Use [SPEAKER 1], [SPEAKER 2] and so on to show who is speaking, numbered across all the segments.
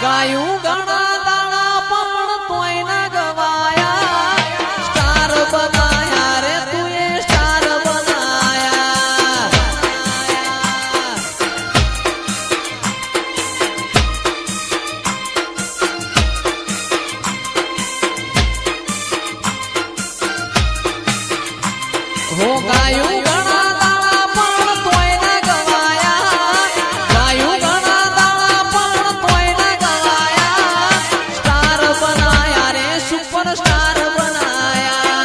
[SPEAKER 1] ગાયું ઘણા દાણા પણ તોય ના ગવાયા સ્ટાર બનાયા રે તુએ સ્ટાર બનાયા હો ગાયું ઘણા દાણા પણ તોય ના ગવાયા ગાયું ઘણા દાણા પણ તોય ના ગવાયા સ્ટાર બનાયા રે સુપર સ્ટાર બનાયા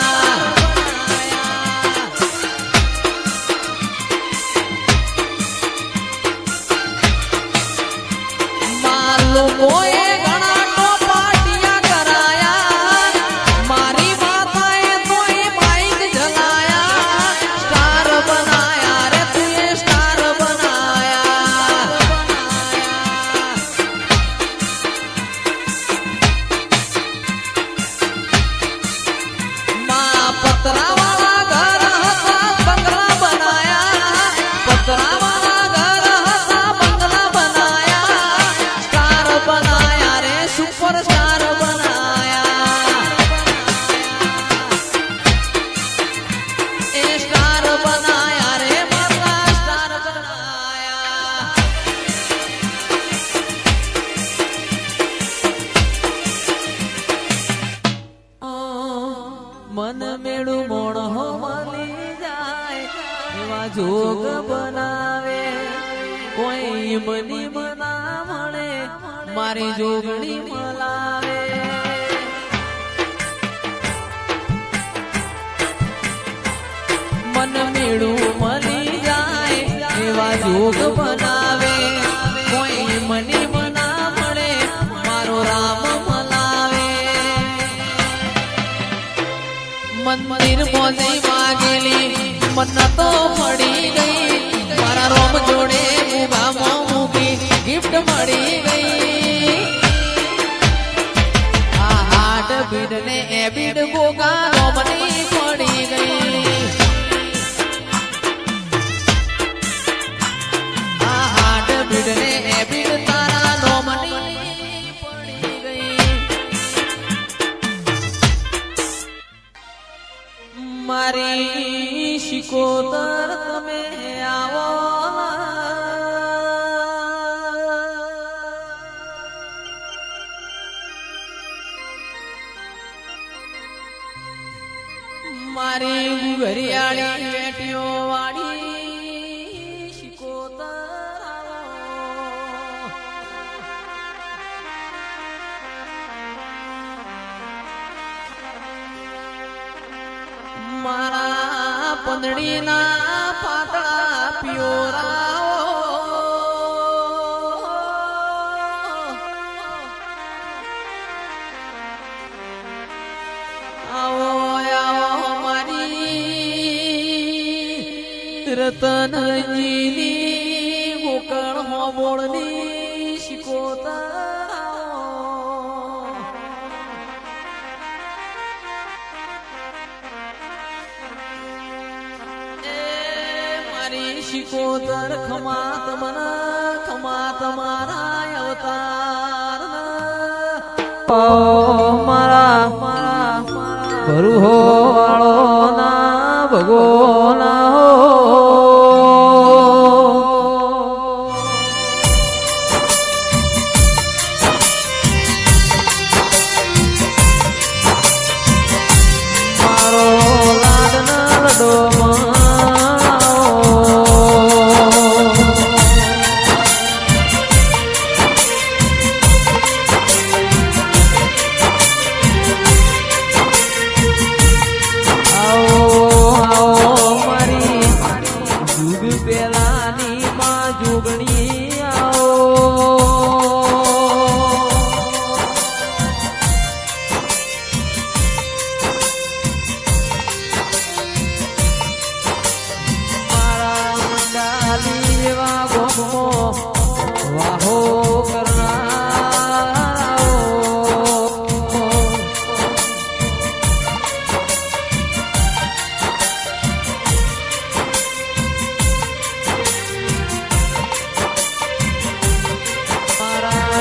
[SPEAKER 1] માં લોકોએ ઘણા ટોપાટિયા કરાયા મારી માતાએ તોય બાઈક જલાયા સ્ટાર બનાયા રે તુએ સ્ટાર બનાયા માં પતરાવાળા ઘર હતા બંગલા બનાયા પતરાવાળા ઘર હતા બંગલા બનાયા સ્ટાર બનાયા રે સુપર સ્ટાર બનાયા એ સ્ટાર બનાયા રે મારા સ્ટાર બનાયા મન મેળું મોણ હો મળી જાય એવા જોગ બનાવે કોઈ મની મના મળે મારી જોગણી મલાવે મન મેળું મળી જાય એવા જોગ બનાવે કોઈ મની મના મળે મારો રામ મલાવે મંદિર મોજે વાગેલી મન તો પડી ગઈ મારા રોમ જોડે મુભામાં મૂકી ગિફ્ટ મળી ગઈ આ હાટ બીડ ને એ બીડ ગોગા રોમની પડી ગઈ આ હાટ બીડ ને એ બીડ તારા રોમની પડી ગઈ મારી શિકોતર તમે આવો મારી ઘરિયાળી બેટીઓ વાળી શિકોતર આવો મારા પંદડીના પાતળા પિયોરાઓ આવો આવો મારી રતનજીની ગોકળ હોબોળની શિકોતર શિકોતર ખમા તમારા અવતાર મારા ભરુહો વાળો ના ભગોના મારો લાડના લડો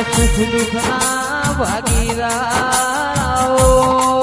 [SPEAKER 1] સુખ દુઃખના ભાગીદાર આવો